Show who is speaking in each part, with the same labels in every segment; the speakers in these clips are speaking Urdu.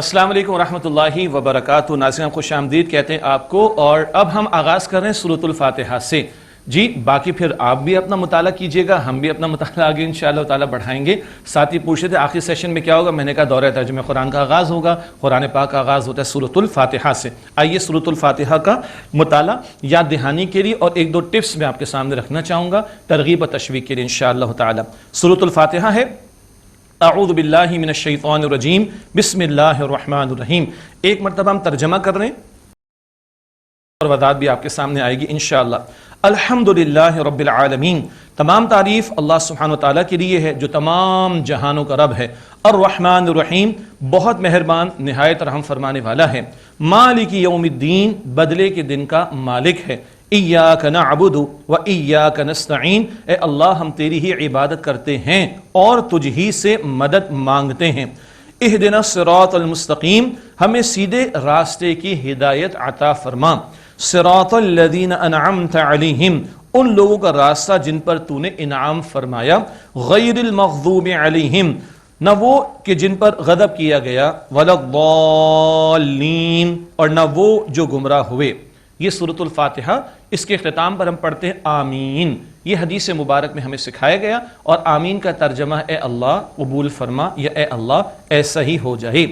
Speaker 1: السلام علیکم ورحمۃ اللہ وبرکاتہ. ناظرین خوش آمدید کہتے ہیں آپ کو. اور اب ہم آغاز کر رہے ہیں سورۃ الفاتحہ سے. جی باقی پھر آپ بھی اپنا مطالعہ کیجئے گا, ہم بھی اپنا مطالعہ آگے انشاءاللہ تعالیٰ بڑھائیں گے. ساتھ ہی پوچھ رہے تھے آخری سیشن میں کیا ہوگا, میں نے کہا دورہ ترجمہ قرآن کا آغاز ہوگا. قرآن پاک کا آغاز ہوتا ہے سورۃ الفاتحہ سے. آئیے سورۃ الفاتحہ کا مطالعہ یاد دہانی کے لیے اور ایک دو ٹپس میں آپ کے سامنے رکھنا چاہوں گا ترغیب و تشویق کے لیے انشاءاللہ تعالیٰ. سورۃ الفاتحہ ہے اعوذ باللہ من الشیطان الرجیم بسم اللہ الرحمن الرحیم. ایک مرتبہ ہم ترجمہ کر رہے ہیں اور وضاحت بھی آپ کے سامنے آئے گی انشاءاللہ. الحمدللہ رب العالمین, تمام تعریف اللہ سبحانہ وتعالیٰ کے لیے ہے جو تمام جہانوں کا رب ہے. الرحمن الرحیم, بہت مہربان نہایت رحم فرمانے والا ہے. مالک یوم الدین, بدلے کے دن کا مالک ہے. ایاک نعبد و ایاک نستعین, اے اللہ ہم تیری ہی عبادت کرتے ہیں اور تجھ ہی سے مدد مانگتے ہیں. اہدنا الصراط المستقیم, ہمیں سیدھے راستے کی ہدایت عطا فرما. صراط الذین انعمت علیہم, ان لوگوں کا راستہ جن پر تو نے انعام فرمایا. غیر المغضوب علیہم, نہ وہ کہ جن پر غضب کیا گیا. ولا الضالین, اور نہ وہ جو گمراہ ہوئے. یہ سورۃ الفاتحہ, اس کے اختتام پر ہم پڑھتے ہیں آمین. یہ حدیث مبارک میں ہمیں سکھایا گیا, اور آمین کا ترجمہ اے اللہ قبول فرما یا اے اللہ ایسا ہی ہو جائے.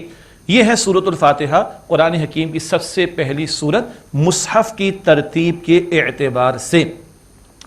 Speaker 1: یہ ہے سورۃ الفاتحہ, قرآن حکیم کی سب سے پہلی سورت مصحف کی ترتیب کے اعتبار سے.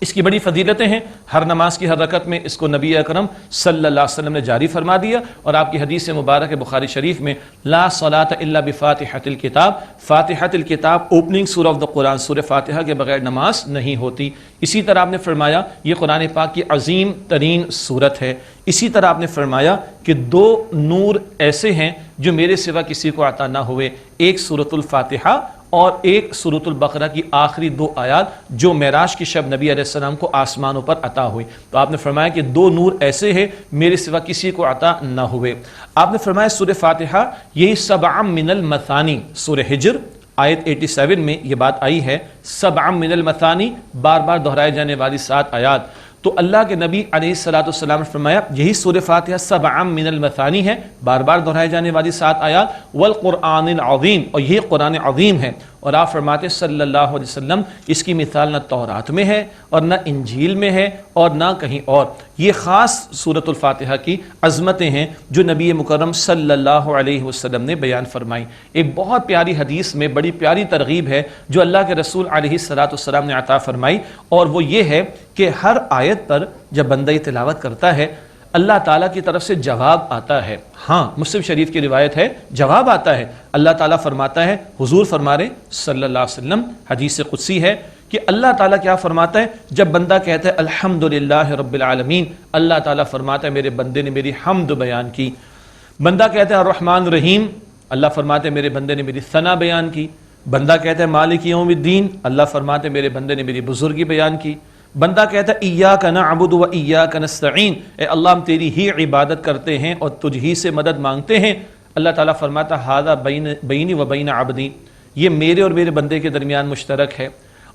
Speaker 1: اس کی بڑی فضیلتیں ہیں. ہر نماز کی ہر رکعت میں اس کو نبی اکرم صلی اللہ علیہ وسلم نے جاری فرما دیا, اور آپ کی حدیث مبارک بخاری شریف میں لا صلاۃ الا بفاتحۃ الکتاب, فاتحۃ الکتاب اوپننگ سورہ آف دا قرآن, سورہ فاتحہ کے بغیر نماز نہیں ہوتی. اسی طرح آپ نے فرمایا یہ قرآن پاک کی عظیم ترین سورت ہے. اسی طرح آپ نے فرمایا کہ دو نور ایسے ہیں جو میرے سوا کسی کو عطا نہ ہوئے, ایک سورۃ الفاتحہ اور ایک سورۃ البقرہ کی آخری دو آیات جو معراج کی شب نبی علیہ السلام کو آسمانوں پر عطا ہوئی. تو آپ نے فرمایا کہ دو نور ایسے ہیں میرے سوا کسی کو عطا نہ ہوئے. آپ نے فرمایا سورہ فاتحہ یہی سبع من المثانی, سورہ ہجر آیت 87 میں یہ بات آئی ہے, سبع من المثانی, بار بار دہرائے جانے والی 7 آیات. تو اللہ کے نبی علیہ السلام نے فرمایا یہی سورہ فاتحہ سبع من المثانی ہے, بار بار دہرائے جانے والی 7 آیات. والقرآن العظیم, اور یہ قرآن عظیم ہے. اور آپ فرماتے صلی اللہ علیہ وسلم اس کی مثال نہ تورات میں ہے اور نہ انجیل میں ہے اور نہ کہیں اور. یہ خاص سورۃ الفاتحہ کی عظمتیں ہیں جو نبی مکرم صلی اللہ علیہ وسلم نے بیان فرمائی. ایک بہت پیاری حدیث میں بڑی پیاری ترغیب ہے جو اللہ کے رسول علیہ السلام نے عطا فرمائی, اور وہ یہ ہے کہ ہر آیت پر جب بندہ تلاوت کرتا ہے اللہ تعالیٰ کی طرف سے جواب آتا ہے. ہاں مسلم شریف کی روایت ہے جواب آتا ہے. اللہ تعالیٰ فرماتا ہے, حضور فرما رہے صلی اللہ علیہ وسلم, حدیث قدسی ہے کہ اللہ تعالیٰ کیا فرماتا ہے جب بندہ کہتا ہے الحمدللہ رب العالمین, اللہ تعالیٰ فرماتا ہے میرے بندے نے میری حمد بیان کی. بندہ کہتا ہے الرحمن الرحیم, اللہ فرماتے ہیں میرے بندے نے میری ثنا بیان کی. بندہ کہتا ہے مالک یوم الدین, اللہ فرماتے ہیں میرے بندے نے میری بزرگی بیان کی. بندہ کہتا ہے ایاک نعبد و ایاک نستعین, اے اللہ ہم تیری ہی عبادت کرتے ہیں اور تجھ ہی سے مدد مانگتے ہیں. اللہ تعالیٰ فرماتا ھذا بینی و بین عبدی, یہ میرے اور میرے بندے کے درمیان مشترک ہے.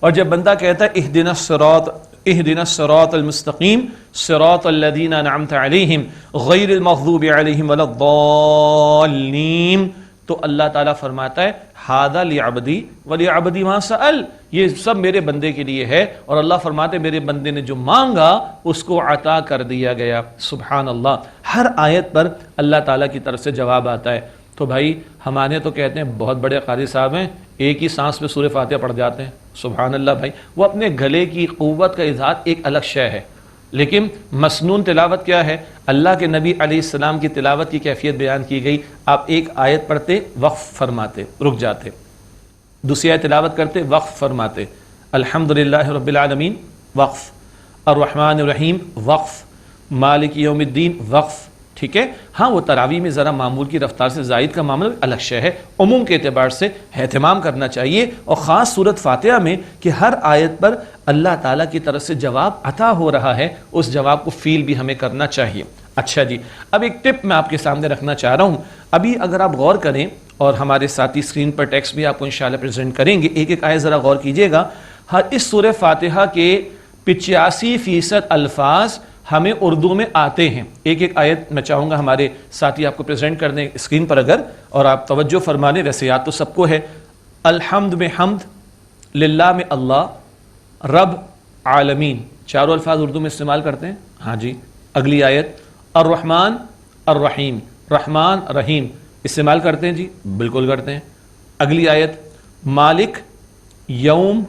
Speaker 1: اور جب بندہ کہتا ہے اہدنا الصراط المستقیم صراط الذین انعمت علیہم غیر المغضوب علیہم ولا الضالین, تو اللہ تعالیٰ فرماتا ہے ھذا لعبدی ولعبدی ما سأل, یہ سب میرے بندے کے لیے ہے, اور اللہ فرماتے میرے بندے نے جو مانگا اس کو عطا کر دیا گیا. سبحان اللہ, ہر آیت پر اللہ تعالیٰ کی طرف سے جواب آتا ہے. تو بھائی ہمارے تو کہتے ہیں بہت بڑے قاری صاحب ہیں, ایک ہی سانس میں سورہ فاتحہ پڑھ جاتے ہیں. سبحان اللہ بھائی, وہ اپنے گلے کی قوت کا اظہار ایک الگ شے ہے, لیکن مسنون تلاوت کیا ہے؟ اللہ کے نبی علیہ السلام کی تلاوت کی کیفیت بیان کی گئی. آپ ایک آیت پڑھتے وقف فرماتے رک جاتے, دوسری آیت تلاوت کرتے وقف فرماتے, الحمدللہ رب العالمین وقف, الرحمن الرحیم وقف, مالک یوم الدین وقف. ٹھیک ہے, ہاں وہ تراویح میں ذرا معمول کی رفتار سے زائد کا معاملہ الگ شے ہے, عموم کے اعتبار سے اہتمام کرنا چاہیے. اور خاص سورۃ فاتحہ میں کہ ہر آیت پر اللہ تعالیٰ کی طرف سے جواب عطا ہو رہا ہے, اس جواب کو فیل بھی ہمیں کرنا چاہیے. اچھا جی, اب ایک ٹپ میں آپ کے سامنے رکھنا چاہ رہا ہوں. ابھی اگر آپ غور کریں, اور ہمارے ساتھی اسکرین پر ٹیکسٹ بھی آپ کو انشاءاللہ پریزنٹ کریں گے, ایک ایک آیت ذرا غور کیجئے گا. ہر اس سورہ فاتحہ کے 85% الفاظ ہمیں اردو میں آتے ہیں. ایک ایک آیت میں چاہوں گا ہمارے ساتھی آپ کو پریزنٹ کر دیں اسکرین پر اگر، اور آپ توجہ فرما لیں. ویسے یاد تو سب کو ہے. الحمد میں حمد، للہ میں اللہ، رب عالمین، چاروں الفاظ اردو میں استعمال کرتے ہیں. ہاں جی. اگلی آیت الرحمن الرحیم، رحمان رحیم استعمال کرتے ہیں جی؟ بالکل کرتے ہیں. اگلی آیت مالک یوم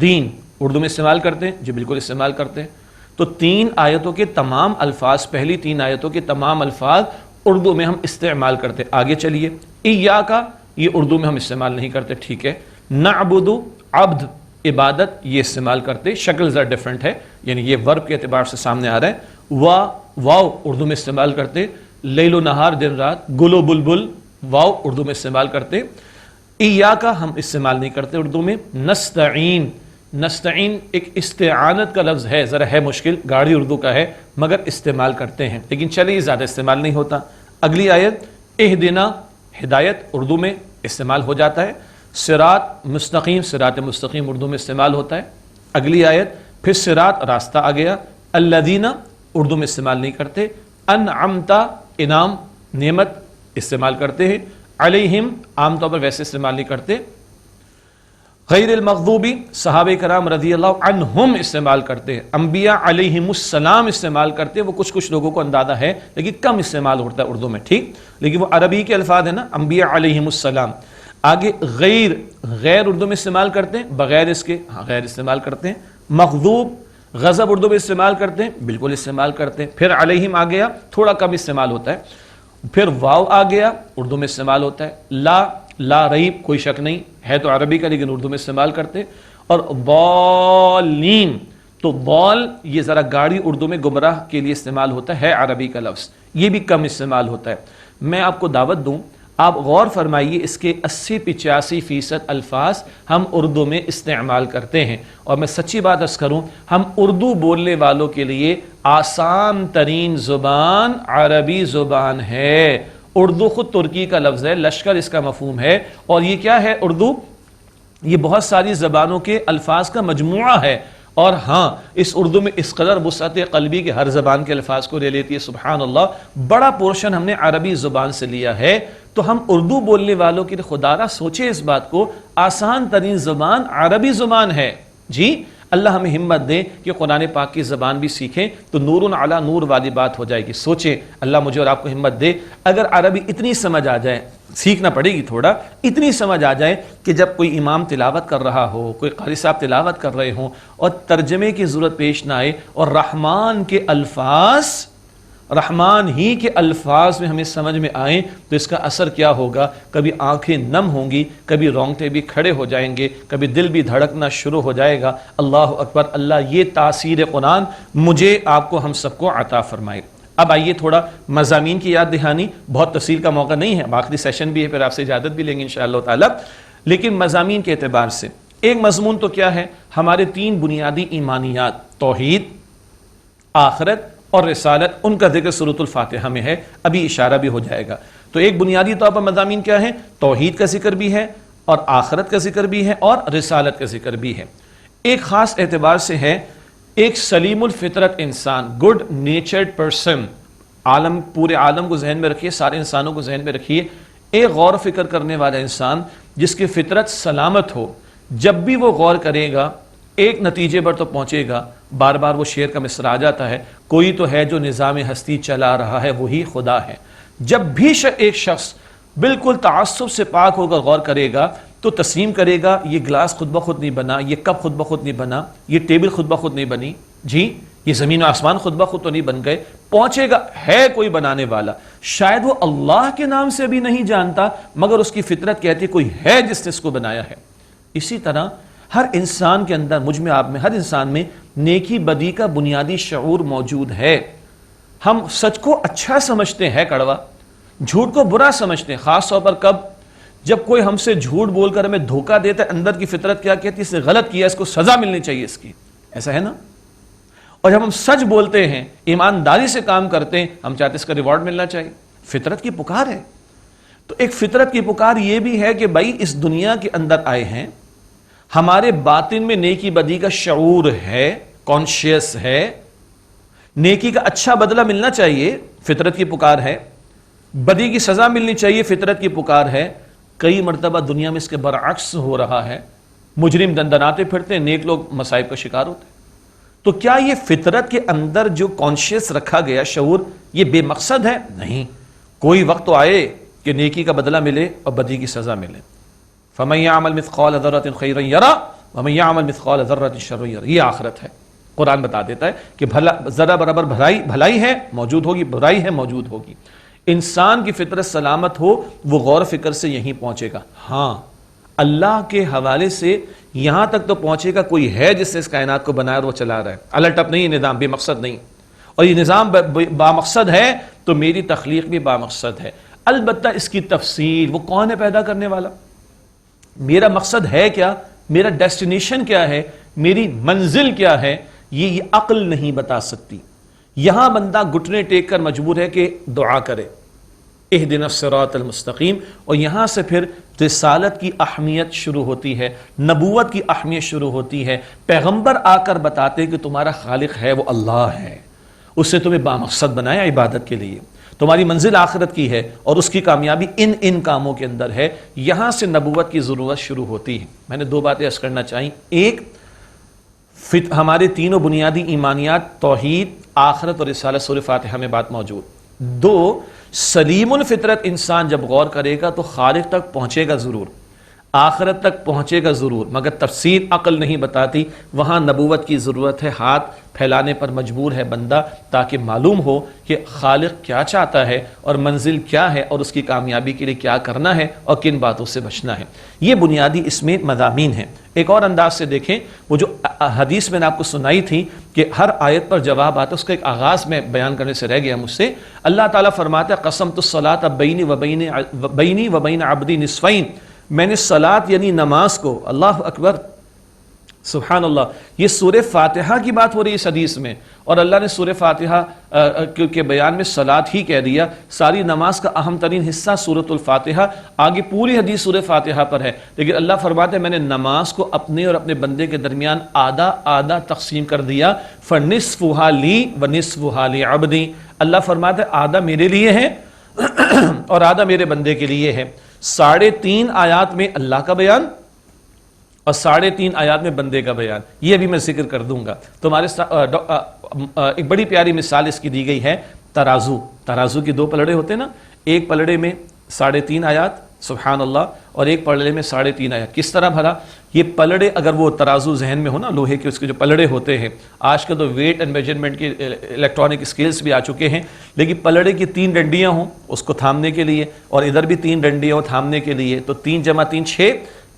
Speaker 1: دین، اردو میں استعمال کرتے ہیں جی؟ بالکل استعمال کرتے ہیں. تو 3 آیتوں کے تمام الفاظ، پہلی 3 آیتوں کے تمام الفاظ اردو میں ہم استعمال کرتے ہیں. آگے چلیے. ایاکا، یہ اردو میں ہم استعمال نہیں کرتے، ٹھیک ہے. نعبد، عبد عبادت، یہ استعمال کرتے. شکل ذرا ڈیفرنٹ ہے، یعنی یہ ورب کے اعتبار سے سامنے آ رہا ہے. واو اردو میں استعمال کرتے. لیل و نہار، دن رات. گل و بلبل، واو اردو میں استعمال کرتے. ایاکا ہم استعمال نہیں کرتے اردو میں. نستعین، نستعین ایک استعانت کا لفظ ہے، ذرا ہے مشکل، گاڑی اردو کا ہے مگر استعمال کرتے ہیں، لیکن چلیے زیادہ استعمال نہیں ہوتا. اگلی آیت اہدنا، ہدایت اردو میں استعمال ہو جاتا ہے. صراط مستقیم، صراط مستقیم اردو میں استعمال ہوتا ہے. اگلی آیت پھر صراط، راستہ آ گیا. الذین اردو میں استعمال نہیں کرتے. انعمتا، انعام نعمت استعمال کرتے ہیں. علیہم عام طور پر ویسے استعمال نہیں کرتے. غیر المغضوبی، صحابہ کرام رضی اللہ عنہم استعمال کرتے ہیں. انبیاء علیہم السلام استعمال کرتے ہیں. وہ کچھ لوگوں کو اندازہ ہے لیکن کم استعمال ہوتا ہے اردو میں، ٹھیک، لیکن وہ عربی کے الفاظ ہیں نا، انبیاء علیہم السلام. آگے غیر، غیر اردو میں استعمال کرتے ہیں بغیر اس کے، ہاں غیر استعمال کرتے ہیں. مغضوب، غضب اردو میں استعمال کرتے ہیں، بالکل استعمال کرتے ہیں. پھر علیہم آ گیا، تھوڑا کم استعمال ہوتا ہے. پھر واو آ گیا، اردو میں استعمال ہوتا ہے. لا ریب، کوئی شک نہیں ہے تو عربی کا لیکن اردو میں استعمال کرتے. اور ضالین، تو ضال یہ ذرا گاڑی اردو میں گمراہ کے لیے استعمال ہوتا ہے عربی کا لفظ، یہ بھی کم استعمال ہوتا ہے. میں آپ کو دعوت دوں، آپ غور فرمائیے، اس کے 80-85% الفاظ ہم اردو میں استعمال کرتے ہیں. اور میں سچی بات عرض کروں، ہم اردو بولنے والوں کے لیے آسان ترین زبان عربی زبان ہے. اردو خود ترکی کا لفظ ہے، لشکر اس کا مفہوم ہے. اور یہ کیا ہے اردو؟ یہ بہت ساری زبانوں کے الفاظ کا مجموعہ ہے. اور ہاں، اس اردو میں اس قدر وسعت قلبی کے ہر زبان کے الفاظ کو لے لیتی ہے، سبحان اللہ. بڑا پورشن ہم نے عربی زبان سے لیا ہے. تو ہم اردو بولنے والوں کے لیے خدا را سوچے اس بات کو، آسان ترین زبان عربی زبان ہے جی. اللہ ہمیں ہمت دے کہ قرآن پاک کی زبان بھی سیکھیں تو نور علی نور والی بات ہو جائے گی. سوچیں، اللہ مجھے اور آپ کو ہمت دے، اگر عربی اتنی سمجھ آ جائے، سیکھنا پڑے گی تھوڑا، اتنی سمجھ آ جائے کہ جب کوئی امام تلاوت کر رہا ہو، کوئی قاری صاحب تلاوت کر رہے ہوں اور ترجمے کی ضرورت پیش نہ آئے اور رحمان کے الفاظ، رحمان ہی کے الفاظ میں ہمیں سمجھ میں آئیں تو اس کا اثر کیا ہوگا؟ کبھی آنکھیں نم ہوں گی، کبھی رونگٹے بھی کھڑے ہو جائیں گے، کبھی دل بھی دھڑکنا شروع ہو جائے گا. اللہ اکبر. اللہ یہ تاثیر قرآن مجھے، آپ کو، ہم سب کو عطا فرمائے. اب آئیے تھوڑا مضامین کی یاد دہانی، بہت تفصیل کا موقع نہیں ہے، آخری سیشن بھی ہے، پھر آپ سے اجازت بھی لیں گے انشاءاللہ تعالی. لیکن مضامین کے اعتبار سے ایک مضمون تو کیا ہے؟ ہمارے 3 بنیادی ایمانیات، توحید، آخرت اور رسالت، ان کا ذکر سورۃ الفاتحہ میں ہے، ابھی اشارہ بھی ہو جائے گا. تو ایک بنیادی طور پر مضامین کیا ہے؟ توحید کا ذکر بھی ہے اور آخرت کا ذکر بھی ہے اور رسالت کا ذکر بھی ہے. ایک خاص اعتبار سے ہے، ایک سلیم الفطرت انسان، گڈ نیچرڈ پرسن، عالم، پورے عالم کو ذہن میں رکھیے، سارے انسانوں کو ذہن میں رکھیے. ایک غور و فکر کرنے والا انسان جس کی فطرت سلامت ہو، جب بھی وہ غور کرے گا ایک نتیجے پر تو پہنچے گا. بار بار وہ شعر کا مصرع آ جاتا ہے، کوئی تو ہے جو نظام ہستی چلا رہا ہے، وہی خدا ہے. جب بھی ایک شخص بالکل تعصب سے پاک ہو کر غور کرے گا تو تسلیم کرے گا یہ گلاس خود بخود نہیں بنا، یہ کپ خود بخود نہیں بنا، یہ ٹیبل خود بخود نہیں بنی جی، یہ زمین و آسمان خود بخود تو نہیں بن گئے. پہنچے گا ہے کوئی بنانے والا، شاید وہ اللہ کے نام سے بھی نہیں جانتا مگر اس کی فطرت کہتی کوئی ہے جس نے اس کو بنایا ہے. اسی طرح ہر انسان کے اندر، مجھ میں، آپ میں، ہر انسان میں نیکی بدی کا بنیادی شعور موجود ہے. ہم سچ کو اچھا سمجھتے ہیں کڑوا، جھوٹ کو برا سمجھتے ہیں. خاص طور پر کب؟ جب کوئی ہم سے جھوٹ بول کر ہمیں دھوکہ دیتا ہے، اندر کی فطرت کیا کہتی ہے؟ اس نے غلط کیا، اس کو سزا ملنی چاہیے اس کی، ایسا ہے نا. اور جب ہم سچ بولتے ہیں، ایمانداری سے کام کرتے ہیں، ہم چاہتے ہیں اس کا ریوارڈ ملنا چاہیے. فطرت کی پکار ہے. تو ایک فطرت کی پکار یہ بھی ہے کہ بھائی اس دنیا کے اندر آئے ہیں، ہمارے باطن میں نیکی بدی کا شعور ہے، کانشیس ہے. نیکی کا اچھا بدلہ ملنا چاہیے، فطرت کی پکار ہے، بدی کی سزا ملنی چاہیے، فطرت کی پکار ہے۔ کئی مرتبہ دنیا میں اس کے برعکس ہو رہا ہے، مجرم دندناتے پھرتے ہیں، نیک لوگ مصائب کا شکار ہوتے ہیں۔ تو کیا یہ فطرت کے اندر جو کانشیس رکھا گیا شعور یہ بے مقصد ہے؟ نہیں، کوئی وقت تو آئے کہ نیکی کا بدلہ ملے اور بدی کی سزا ملے۔ فَمَن يَعْمَلْ مِثْقَالَ ذَرَّةٍ خَيْرًا يَرَهُ وَمَن يَعْمَلْ مِثْقَالَ ذَرَّةٍ شَرًّا يَرَهُ۔ یہ آخرت ہے، قرآن بتا دیتا ہے کہ ذرا برابر بھلائی ہے موجود ہوگی، برائی ہے موجود ہوگی۔ انسان کی فطرت سلامت ہو وہ غور و فکر سے یہیں پہنچے گا۔ ہاں، اللہ کے حوالے سے یہاں تک تو پہنچے گا کوئی ہے جس نے اس کائنات کو بنایا اور وہ چلا رہا ہے۔ الٹ اپ نہیں، یہ نظام بے مقصد نہیں، اور یہ نظام بامقصد ہے تو میری تخلیق بھی بامقصد ہے۔ البتہ اس کی تفصیل، وہ کون ہے پیدا کرنے والا، میرا مقصد ہے کیا، میرا ڈیسٹینیشن کیا ہے، میری منزل کیا ہے، یہ عقل نہیں بتا سکتی۔ یہاں بندہ گھٹنے ٹیک کر مجبور ہے کہ دعا کرے، اہدنا الصراط المستقیم، اور یہاں سے پھر رسالت کی اہمیت شروع ہوتی ہے، نبوت کی اہمیت شروع ہوتی ہے۔ پیغمبر آ کر بتاتے کہ تمہارا خالق ہے وہ اللہ ہے، اس نے تمہیں بامقصد بنایا عبادت کے لیے، تمہاری منزل آخرت کی ہے اور اس کی کامیابی ان کاموں کے اندر ہے۔ یہاں سے نبوت کی ضرورت شروع ہوتی ہے۔ میں نے دو باتیں عرض کرنا چاہیے، ایک ہمارے تینوں بنیادی ایمانیات، توحید، آخرت اور رسالت، سورہ فاتحہ میں بات موجود۔ دو، سلیم الفطرت انسان جب غور کرے گا تو خالق تک پہنچے گا ضرور، آخرت تک پہنچے گا ضرور، مگر تفسیر عقل نہیں بتاتی۔ وہاں نبوت کی ضرورت ہے، ہاتھ پھیلانے پر مجبور ہے بندہ تاکہ معلوم ہو کہ خالق کیا چاہتا ہے اور منزل کیا ہے اور اس کی کامیابی کے لیے کیا کرنا ہے اور کن باتوں سے بچنا ہے۔ یہ بنیادی اس میں مضامین ہیں۔ ایک اور انداز سے دیکھیں، وہ جو حدیث میں نے آپ کو سنائی تھی کہ ہر آیت پر جواب آتا ہے، اس کا ایک آغاز میں بیان کرنے سے رہ گیا مجھ سے۔ اللہ تعالیٰ فرماتا ہے قسمت الصلاۃ بینی و بین عبدی نصفین، میں نے صلاۃ یعنی نماز کو، اللہ اکبر سبحان اللہ، یہ سورہ فاتحہ کی بات ہو رہی ہے اس حدیث میں، اور اللہ نے سورہ فاتحہ کے بیان میں صلاۃ ہی کہہ دیا۔ ساری نماز کا اہم ترین حصہ سورۃ الفاتحہ، آگے پوری حدیث سورہ فاتحہ پر ہے، لیکن اللہ فرماتے ہیں میں نے نماز کو اپنے اور اپنے بندے کے درمیان آدھا آدھا تقسیم کر دیا، فنصفھا لی ونصفھا لعبدی، اللہ فرماتے ہیں آدھا میرے لیے ہے اور آدھا میرے بندے کے لیے ہے۔ 3.5 آیات میں اللہ کا بیان اور 3.5 آیات میں بندے کا بیان، یہ بھی میں ذکر کر دوں گا۔ تمہارے ایک بڑی پیاری مثال اس کی دی گئی ہے، ترازو کی 2 پلڑے ہوتے ہیں نا، ایک پلڑے میں 3.5 آیات سبحان اللہ اور ایک پلڑے میں 3.5 آیات۔ کس طرح بھلا یہ پلڑے، اگر وہ ترازو ذہن میں ہو نا، لوہے کے اس کے جو پلڑے ہوتے ہیں، آج کل تو ویٹ اینڈ میجرمنٹ کے الیکٹرانک اسکیلز بھی آ چکے ہیں، لیکن پلڑے کی 3 ڈنڈیاں ہوں اس کو تھامنے کے لیے، اور ادھر بھی 3 ڈنڈیاں ہوں تھامنے کے لیے، تو 3 × 3 6،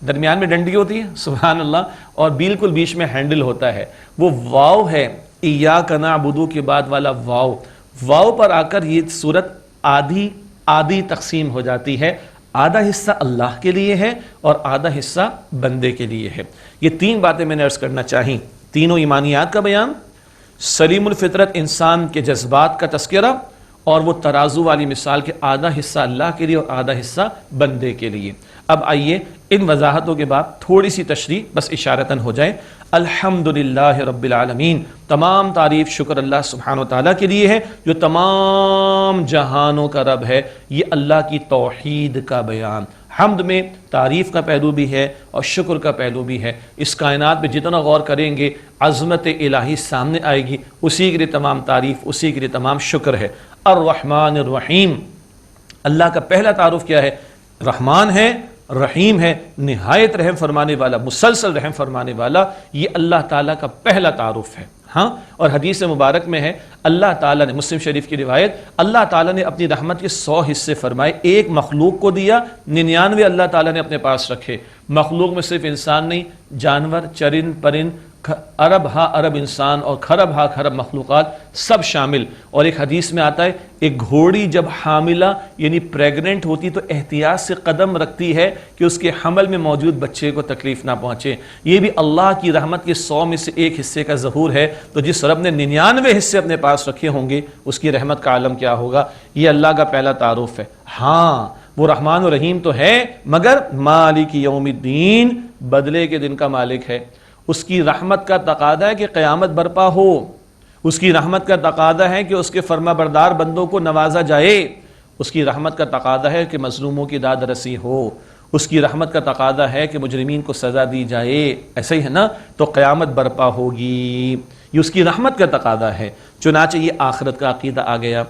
Speaker 1: درمیان میں ڈنڈی ہوتی ہے سبحان اللہ، اور بالکل بیچ میں ہینڈل ہوتا ہے، وہ واو ہے، ایاک نعبد کے بعد والا واو پر آ کر یہ صورت آدھی تقسیم ہو جاتی ہے، آدھا حصہ اللہ کے لیے ہے اور آدھا حصہ بندے کے لیے ہے۔ یہ 3 باتیں میں نے عرض کرنا چاہی، تینوں ایمانیات کا بیان، سلیم الفطرت انسان کے جذبات کا تذکرہ، اور وہ ترازو والی مثال کے آدھا حصہ اللہ کے لیے اور آدھا حصہ بندے کے لیے۔ اب آئیے ان وضاحتوں کے بعد تھوڑی سی تشریح بس اشارتاً ہو جائے۔ الحمدللہ رب العالمین، تمام تعریف شکر اللہ سبحانہ و تعالیٰ کے لیے ہے جو تمام جہانوں کا رب ہے۔ یہ اللہ کی توحید کا بیان، حمد میں تعریف کا پہلو بھی ہے اور شکر کا پہلو بھی ہے۔ اس کائنات میں جتنا غور کریں گے عظمت الہی سامنے آئے گی، اسی کے لیے تمام تعریف، اسی کے لیے تمام شکر ہے۔ الرحمن الرحیم، اللہ کا پہلا تعارف کیا ہے؟ رحمان ہے، رحیم ہے، نہایت رحم فرمانے والا، مسلسل رحم فرمانے والا، یہ اللہ تعالیٰ کا پہلا تعارف ہے۔ ہاں، اور حدیث مبارک میں ہے اللہ تعالیٰ نے، مسلم شریف کی روایت، اللہ تعالیٰ نے اپنی رحمت کے 100 حصے فرمائے، ایک مخلوق کو دیا، 99 اللہ تعالیٰ نے اپنے پاس رکھے۔ مخلوق میں صرف انسان نہیں، جانور، چرند پرند، ارب ہا ارب انسان اور کھرب ہا کھرب مخلوقات سب شامل۔ اور ایک حدیث میں آتا ہے ایک گھوڑی جب حاملہ یعنی پریگننٹ ہوتی تو احتیاط سے قدم رکھتی ہے کہ اس کے حمل میں موجود بچے کو تکلیف نہ پہنچے۔ یہ بھی اللہ کی رحمت کے 100 میں سے ایک حصے کا ظہور ہے۔ تو جس رب نے 99 حصے اپنے پاس رکھے ہوں گے اس کی رحمت کا عالم کیا ہوگا؟ یہ اللہ کا پہلا تعارف ہے۔ ہاں، وہ رحمان و رحیم تو ہے، مگر مالک یوم الدین، بدلے کے دن کا مالک ہے۔ اس کی رحمت کا تقاضا ہے کہ قیامت برپا ہو، اس کی رحمت کا تقاضا ہے کہ اس کے فرما بردار بندوں کو نوازا جائے، اس کی رحمت کا تقاضا ہے کہ مظلوموں کی داد رسی ہو، اس کی رحمت کا تقاضا ہے کہ مجرمین کو سزا دی جائے، ایسا ہی ہے نا، تو قیامت برپا ہوگی، یہ اس کی رحمت کا تقاضا ہے۔ چنانچہ یہ آخرت کا عقیدہ آ گیا۔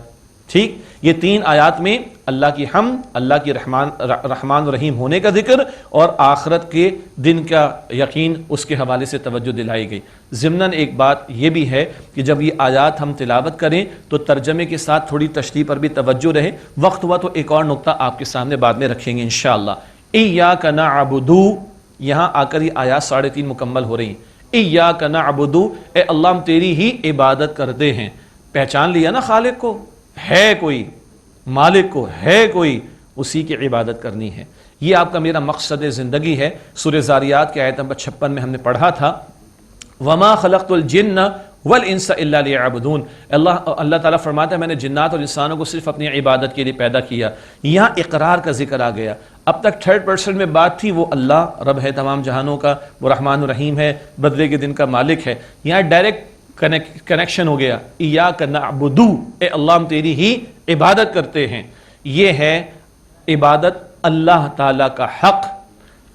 Speaker 1: ٹھیک، یہ 3 آیات میں اللہ کی حمد، اللہ کی رحمان و رحیم ہونے کا ذکر اور آخرت کے دن کا یقین، اس کے حوالے سے توجہ دلائی گئی۔ ضمناً ایک بات یہ بھی ہے کہ جب یہ آیات ہم تلاوت کریں تو ترجمے کے ساتھ تھوڑی تشریح پر بھی توجہ رہے، وقت ہوا تو ایک اور نقطہ آپ کے سامنے بعد میں رکھیں گے انشاءاللہ۔ ایاک نعبد، یہاں آ کر یہ آیات 3.5 مکمل ہو رہی ہیں۔ ایاک نعبد، اے اللہ ہم تیری ہی عبادت کرتے ہیں۔ پہچان لیا نا خالق کو، ہے کوئی مالک کو، ہے کوئی، اسی کی عبادت کرنی ہے۔ یہ آپ کا میرا مقصد زندگی ہے۔ سورہ زاریات کے آیت نمبر 56 میں ہم نے پڑھا تھا وما خلقت الجن والانس الا لیعبدون، اللہ تعالیٰ فرماتا ہے میں نے جنات اور انسانوں کو صرف اپنی عبادت کے لیے پیدا کیا۔ یہاں اقرار کا ذکر آ گیا۔ اب تک 3rd میں بات تھی وہ اللہ رب ہے تمام جہانوں کا، وہ رحمان الرحیم ہے، بدلے کے دن کا مالک ہے۔ یہاں ڈائریکٹ کنیکشن ہو گیا، ایاک نعبد، اے اللہ ہم تیری ہی عبادت کرتے ہیں۔ یہ ہے عبادت اللہ تعالیٰ کا حق۔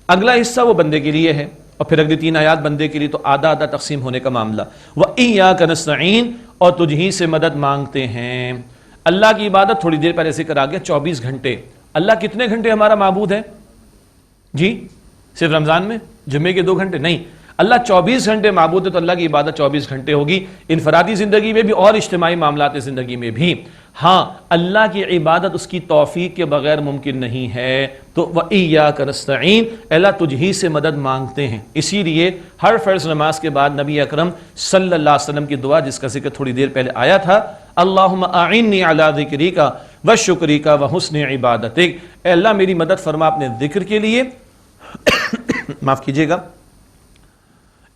Speaker 1: اگلا حصہ وہ بندے کے لیے ہے، اور پھر اگلی 3 آیات بندے کے لیے، تو آدھا آدھا تقسیم ہونے کا معاملہ۔ وَإِيَّاكَ نَسْتَعِينُ، اور تجھ ہی سے مدد مانگتے ہیں۔ اللہ کی عبادت تھوڑی دیر پہلے ذکر آ گیا، 24 گھنٹے۔ اللہ کتنے گھنٹے ہمارا معبود ہے جی؟ صرف رمضان میں جمعے کے 2 گھنٹے نہیں، اللہ 24 گھنٹے معبود ہے، تو اللہ کی عبادت 24 گھنٹے ہوگی، انفرادی زندگی میں بھی اور اجتماعی معاملات زندگی میں بھی۔ ہاں، اللہ کی عبادت اس کی توفیق کے بغیر ممکن نہیں ہے، تو وَإِيَّاكَ نَسْتَعِينُ، اللہ تجھ ہی سے مدد مانگتے ہیں۔ اسی لیے ہر فرض نماز کے بعد نبی اکرم صلی اللہ علیہ وسلم کی دعا، جس کا ذکر تھوڑی دیر پہلے آیا تھا، اللہم اعنی علی ذکرک وشکرک وحسن عبادتک، اے اللہ میری مدد فرما اپنے ذکر کے لیے معاف کیجیے گا،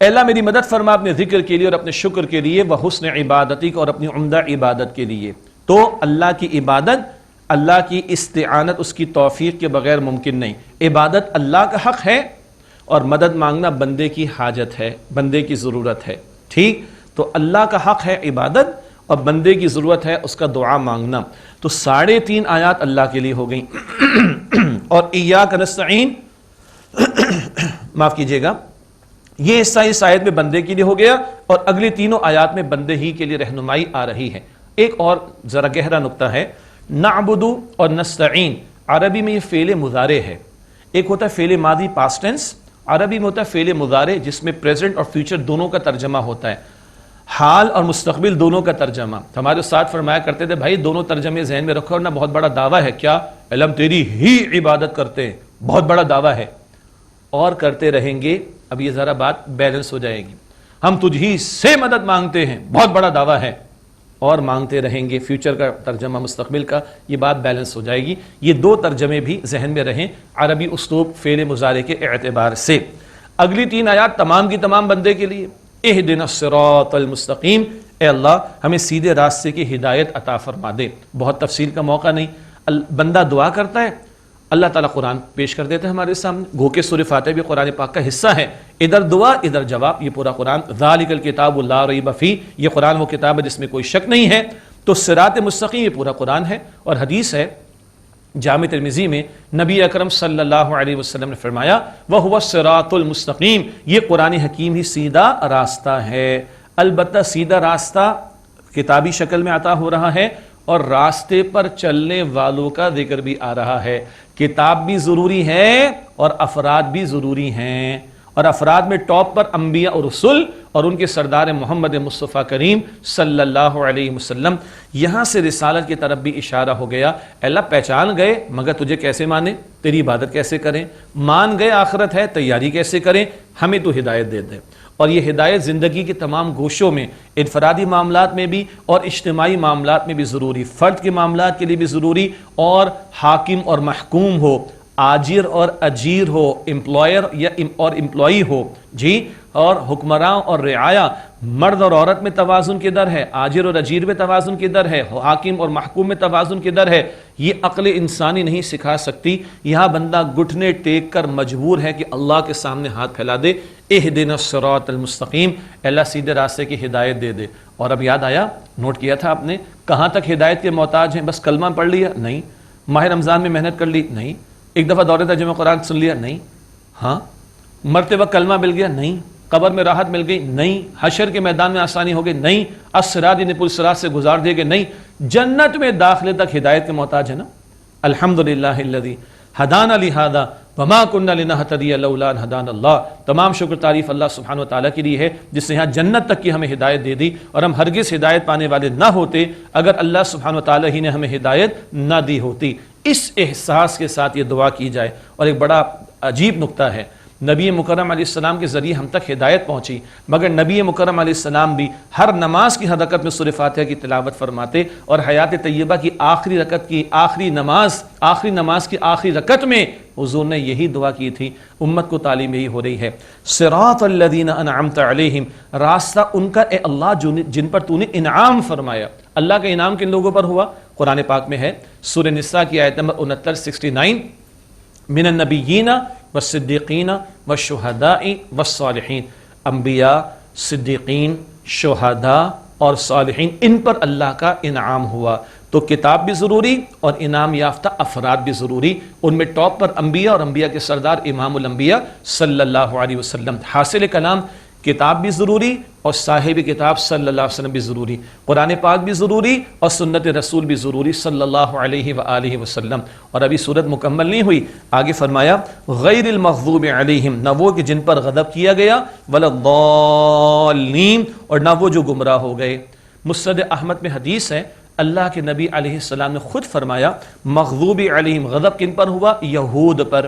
Speaker 1: اے اللہ میری مدد فرما اپنے ذکر کے لیے اور اپنے شکر کے لیے، وحسن عبادتک، اور اپنی عمدہ عبادت کے لیے۔ تو اللہ کی عبادت، اللہ کی استعانت اس کی توفیق کے بغیر ممکن نہیں۔ عبادت اللہ کا حق ہے اور مدد مانگنا بندے کی حاجت ہے، بندے کی ضرورت ہے۔ ٹھیک، تو اللہ کا حق ہے عبادت اور بندے کی ضرورت ہے اس کا دعا مانگنا۔ تو 3.5 آیات اللہ کے لیے ہو گئیں اور ایاک نستعین معاف کیجیے گا، یہ حصہ اس آیت میں بندے کے لیے ہو گیا، اور اگلی 3 آیات میں بندے ہی کے لیے رہنمائی آ رہی ہے۔ ایک اور ذرا گہرا نقطہ ہے، نعبد اور نستعین عربی میں یہ فعل مضارع ہے۔ ایک ہوتا ہے فعل ماضی پاسٹ ٹینس، عربی میں ہوتا ہے فعل مضارع جس میں پریزنٹ اور فیوچر دونوں کا ترجمہ ہوتا ہے، حال اور مستقبل دونوں کا ترجمہ۔ ہمارے استاد فرمایا کرتے تھے بھائی دونوں ترجمے ذہن میں رکھو، ورنہ بہت بڑا دعویٰ ہے، کیا علم تیری ہی عبادت کرتے ہیں، بہت بڑا دعویٰ ہے، اور کرتے رہیں گے۔ اب یہ ذرا بات بیلنس ہو جائے گی، ہم تجھ ہی سے مدد مانگتے ہیں، بہت بڑا دعویٰ ہے، اور مانگتے رہیں گے، فیوچر کا ترجمہ مستقبل کا، یہ بات بیلنس ہو جائے گی۔ یہ 2 ترجمے بھی ذہن میں رہیں عربی اسلوب فعل مضارع کے اعتبار سے۔ اگلی 3 آیات تمام کی تمام بندے کے لیے، اہدنا الصراط المستقیم، اے اللہ ہمیں سیدھے راستے کی ہدایت عطا فرما دے۔ بہت تفصیل کا موقع نہیں، بندہ دعا کرتا ہے، اللہ تعالیٰ قرآن پیش کر دیتے ہیں ہمارے سامنے، گو کہ سورہ فاتحہ بھی قرآن پاک کا حصہ ہے، ادھر دعا ادھر جواب، یہ پورا قرآن، ذالک الکتاب لا ریب فیہ، یہ قرآن وہ کتاب ہے جس میں کوئی شک نہیں ہے۔ تو صراط مستقیم یہ پورا قرآن ہے، اور حدیث ہے جامع ترمذی میں نبی اکرم صلی اللہ علیہ وسلم نے فرمایا وَهُوَ الصِّرَاطُ الْمُسْتَقِيمُ، یہ قرآن حکیم ہی سیدھا راستہ ہے۔ البتہ سیدھا راستہ کتابی شکل میں عطا ہو رہا ہے، اور راستے پر چلنے والوں کا ذکر بھی آ رہا ہے۔ کتاب بھی ضروری ہے اور افراد بھی ضروری ہیں، اور افراد میں ٹاپ پر انبیاء اور رسول اور ان کے سردار محمد مصطفیٰ کریم صلی اللہ علیہ وسلم۔ یہاں سے رسالت کی طرف بھی اشارہ ہو گیا، اللہ پہچان گئے مگر تجھے کیسے مانیں، تیری عبادت کیسے کریں، مان گئے آخرت ہے تیاری کیسے کریں، ہمیں تو ہدایت دے دے۔ اور یہ ہدایت زندگی کے تمام گوشوں میں، انفرادی معاملات میں بھی اور اجتماعی معاملات میں بھی ضروری، فرد کے معاملات کے لیے بھی ضروری، اور حاکم اور محکوم ہو، آجر اور اجیر ہو، امپلائر یا اور امپلائی ہو جی، اور حکمراں اور رعایا، مرد اور عورت میں توازن کدھر ہے، آجر اور اجیر میں توازن کدھر ہے، حاکم اور محکوم میں توازن کدھر ہے، یہ عقل انسانی نہیں سکھا سکتی۔ یہاں بندہ گھٹنے ٹیک کر مجبور ہے کہ اللہ کے سامنے ہاتھ پھیلا دے، اہدنا الصراط المستقیم، اللہ سیدھے راستے کی ہدایت دے دے۔ اور اب یاد آیا، نوٹ کیا تھا آپ نے، کہاں تک ہدایت کے محتاج ہیں؟ بس کلمہ پڑھ لیا؟ نہیں۔ ماہ رمضان میں محنت کر لی؟ نہیں۔ ایک دفعہ دورہ ترجمہ قرآن سن لیا؟ نہیں۔ ہاں، مرتے وقت کلمہ مل گیا؟ نہیں۔ قبر میں راحت مل گئی؟ نہیں۔ حشر کے میدان میں آسانی ہو گئی؟ نہیں۔ الصراط یعنی پل صراط سے گزار دیے گئے؟ نہیں۔ جنت میں داخلے تک ہدایت کے محتاج ہے نا۔ الحمدللہ الذی ہدانا لہذا وما کنا لنہتدی لولا ان ہدانا اللہ۔ تمام شکر تعریف اللہ سبحانہ و تعالیٰ کے لیے ہے جس نے یہاں جنت تک کی ہمیں ہدایت دے دی، اور ہم ہرگز ہدایت پانے والے نہ ہوتے اگر اللہ سبحانہ و تعالیٰ ہی نے ہمیں ہدایت نہ دی ہوتی۔ اس احساس کے ساتھ یہ دعا کی جائے۔ اور ایک بڑا عجیب نکتہ ہے، نبی مکرم علیہ السلام کے ذریعے ہم تک ہدایت پہنچی، مگر نبی مکرم علیہ السلام بھی ہر نماز کی ہر رکعت میں سورہ فاتحہ کی تلاوت فرماتے، اور حیات طیبہ کی آخری رکعت کی آخری نماز کی آخری رکعت میں حضور نے یہی دعا کی تھی۔ امت کو تعلیم یہی ہو رہی ہے، صراط الذین انعمت علیہم، راستہ ان کا اے اللہ جن پر تو نے انعام فرمایا۔ اللہ کا انعام کن لوگوں پر ہوا؟ قرآن پاک میں ہے، سورہ نساء کی آیت نمبر 69 من النبیین والصدیقین والشہداء والصالحین، انبیاء، صدیقین، شہداء اور صالحین، ان پر اللہ کا انعام ہوا۔ تو کتاب بھی ضروری اور انعام یافتہ افراد بھی ضروری، ان میں ٹاپ پر انبیاء اور انبیاء کے سردار امام الانبیاء صلی اللہ علیہ وسلم۔ حاصل کلام، کتاب بھی ضروری اور صاحب کتاب صلی اللہ علیہ وسلم بھی ضروری، قرآن پاک بھی ضروری اور سنت رسول بھی ضروری صلی اللہ علیہ وآلہ وسلم۔ اور ابھی صورت مکمل نہیں ہوئی، آگے فرمایا غیر المغضوب علیہم، نہ وہ کہ جن پر غضب کیا گیا، ولا الضالین، اور نہ وہ جو گمراہ ہو گئے۔ مسند احمد میں حدیث ہے، اللہ کے نبی علیہ السلام نے خود فرمایا مغضوب علیہم، غضب کن پر ہوا؟ یہود پر۔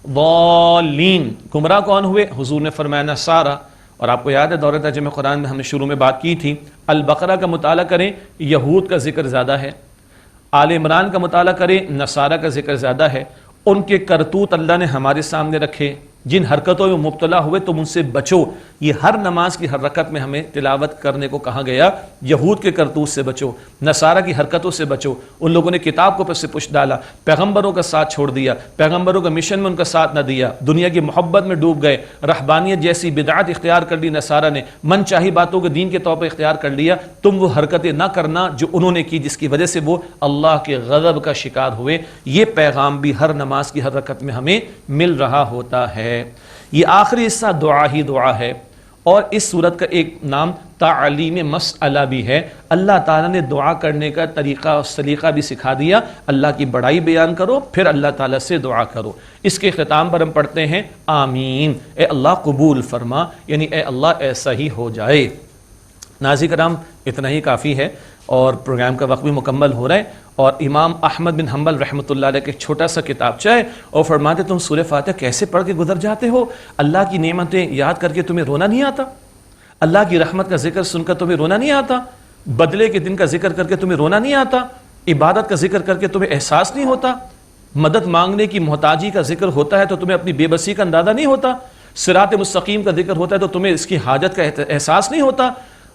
Speaker 1: ضالین، گمراہ کون ہوئے؟ حضور نے فرمایا نصارہ۔ اور آپ کو یاد ہے دورہ ترجمہ قرآن میں ہم نے شروع میں بات کی تھی، البقرہ کا مطالعہ کریں یہود کا ذکر زیادہ ہے، آل عمران کا مطالعہ کریں نصارہ کا ذکر زیادہ ہے۔ ان کے کرتوت اللہ نے ہمارے سامنے رکھے، جن حرکتوں میں مبتلا ہوئے تم ان سے بچو۔ یہ ہر نماز کی ہر رکعت میں ہمیں تلاوت کرنے کو کہا گیا، یہود کے کرتوت سے بچو، نصارہ کی حرکتوں سے بچو۔ ان لوگوں نے کتاب کو پس سے پش ڈالا، پیغمبروں کا ساتھ چھوڑ دیا، پیغمبروں کا مشن میں ان کا ساتھ نہ دیا، دنیا کی محبت میں ڈوب گئے، رہبانیت جیسی بدعت اختیار کر لی نصارہ نے، من چاہی باتوں کو دین کے طور پر اختیار کر لیا۔ تم وہ حرکتیں نہ کرنا جو انہوں نے کی، جس کی وجہ سے وہ اللہ کے غضب کا شکار ہوئے۔ یہ پیغام بھی ہر نماز کی ہر رکعت میں ہمیں مل رہا ہوتا ہے۔ یہ آخری حصہ دعا ہی دعا ہے، اور اس صورت کا ایک نام تعلیم مسئلہ بھی ہے۔ اللہ تعالیٰ نے دعا کرنے کا طریقہ اور سلیقہ بھی سکھا دیا، اللہ کی بڑائی بیان کرو پھر اللہ تعالیٰ سے دعا کرو۔ اس کے اختتام پر ہم پڑھتے ہیں آمین، اے اللہ قبول فرما، یعنی اے اللہ ایسا ہی ہو جائے۔ ناظرین کرام، اتنا ہی کافی ہے اور پروگرام کا وقت بھی مکمل ہو رہا ہے۔ اور امام احمد بن حنبل رحمۃ اللہ علیہ کے چھوٹا سا کتابچہ ہے، اور فرماتے تم سورہ فاتحہ کیسے پڑھ کے گزر جاتے ہو؟ اللہ کی نعمتیں یاد کر کے تمہیں رونا نہیں آتا؟ اللہ کی رحمت کا ذکر سن کر تمہیں رونا نہیں آتا؟ بدلے کے دن کا ذکر کر کے تمہیں رونا نہیں آتا؟ عبادت کا ذکر کر کے تمہیں احساس نہیں ہوتا؟ مدد مانگنے کی محتاجی کا ذکر ہوتا ہے تو تمہیں اپنی بے بسی کا اندازہ نہیں ہوتا؟ صراط مستقیم کا ذکر ہوتا ہے تو تمہیں اس کی حاجت کا احساس نہیں ہوتا؟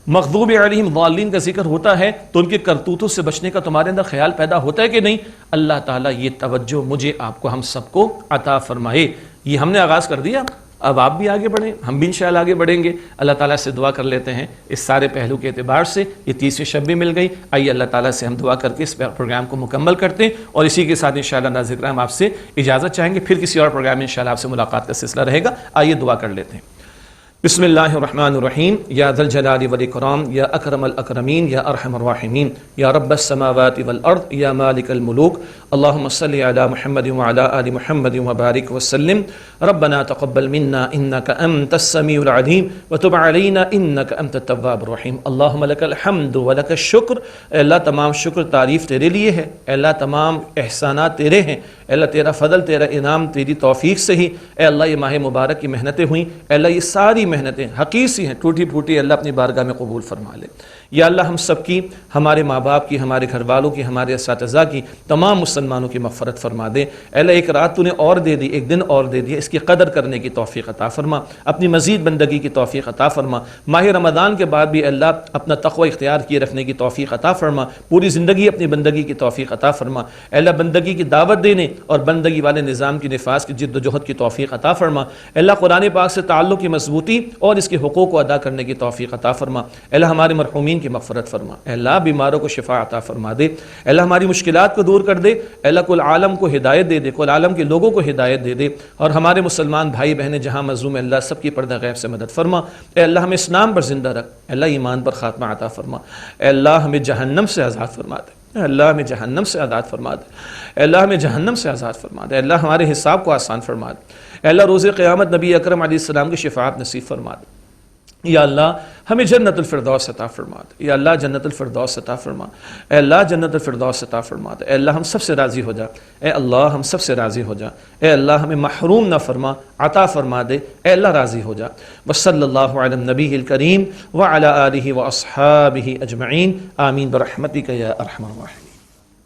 Speaker 1: مغضوب علیہم ضالین کا ذکر ہوتا ہے تو ان کے کرتوتوں سے بچنے کا تمہارے اندر خیال پیدا ہوتا ہے کہ نہیں؟ اللہ تعالیٰ یہ توجہ مجھے، آپ کو، ہم سب کو عطا فرمائے۔ یہ ہم نے آغاز کر دیا، اب آپ بھی آگے بڑھیں، ہم بھی انشاءاللہ آگے بڑھیں گے۔ اللہ تعالیٰ سے دعا کر لیتے ہیں اس سارے پہلو کے اعتبار سے۔ یہ 30ویں شب بھی مل گئی، آئیے اللہ تعالیٰ سے ہم دعا کر کے اس پروگرام کو مکمل کرتے ہیں، اور اسی کے ساتھ انشاءاللہ ناظرین کرام آپ سے اجازت چاہیں گے، پھر کسی اور پروگرام میں انشاءاللہ آپ سے ملاقات کا سلسلہ رہے گا۔ آئیے دعا کر لیتے ہیں۔ بسم اللہ الرحمن الرحیم، یا ذا الجلال والاکرام، یا اکرم الاکرمین، یا ارحم الراحمین، یا رب السماوات والارض، یا مالک الملوک، اللہم صلی علی محمد وعلی آل محمد وبارک وسلم۔ ربنا تقبل منا انک انت السمیع العلیم وتب علینا انک انت التواب الرحیم۔ اللہم لک الحمد ولک الشکر، اے اللہ تمام شکر تعریف تیرے لیے ہے، اے اللہ تمام احسانات تیرے ہیں، اے اللہ تیرا فضل، تیرا انعام، تیری توفیق سے ہی اے اللہ یہ ماہ مبارک کی محنتیں ہوئیں، اے اللہ یہ ساری محنتیں حقیر سی ہیں، ٹوٹی پھوٹی، اللہ اپنی بارگاہ میں قبول فرما لے۔ یا اللہ ہم سب کی، ہمارے ماں باپ کی، ہمارے گھر والوں کی، ہمارے اساتذہ کی، تمام مسلمانوں کی مغفرت فرما دے۔ اے اللہ ایک رات تو نے اور دے دی، ایک دن اور دے دیا، اس کی قدر کرنے کی توفیق عطا فرما، اپنی مزید بندگی کی توفیق عطا فرما۔ ماہ رمضان کے بعد بھی اللہ اپنا تقوی اختیار کیے رکھنے کی توفیق عطا فرما، پوری زندگی اپنی بندگی کی توفیق عطا فرما۔ اے اللہ بندگی کی دعوت دینے اور بندگی والے نظام کی نفاذ کی جد و جہد کی توفیق عطا فرما۔ اے اللہ قرآن پاک سے تعلق کی مضبوطی اور اس کے حقوق کو ادا کرنے کی توفیق عطا فرما۔ اے اللہ ہمارے مرحومین کی مغفرت فرما، اے اللہ بیماروں کو شفا عطا فرما دے، اے اللہ ہماری مشکلات کو دور کر دے، اے اللہ کل عالم کو ہدایت دے دے، کل عالم کے لوگوں کو ہدایت دے دے، اور ہمارے مسلمان بھائی بہنیں جہاں مظلوم ہیں اللہ سب کی پردہ غیب سے مدد فرما، اے اللہ ہمیں اسلام پر زندہ رکھ، اے اللہ ایمان پر خاتمہ عطا فرما، اے اللہ ہمیں جہنم سے آزاد فرما دے، اے اللہ ہمیں جہنم سے آزاد فرما دے، اے اللہ ہمیں جہنم سے آزاد فرما دے، اے اللہ ہمارے حساب کو آسان فرما دے، اے اللہ روز قیامت نبی اکرم علیہ السلام کی شفاعت نصیب فرما دے، یا اللہ ہمیں جنت الفردوس عطا فرما دے، یا اللہ جنت الفردوس عطا فرما، اے اللہ جنت الفردوس عطا فرما دے، اے اللہ ہم سب سے راضی ہو جا، اے اللہ ہم سب سے راضی ہو جا، اے اللہ ہمیں محروم نہ فرما، عطا فرما دے، اے اللہ راضی ہو جا۔ وصلی اللہ علی النبی الکریم وعلی آلہ واصحابہ اجمعین، آمین برحمتک یا ارحم الراحمین۔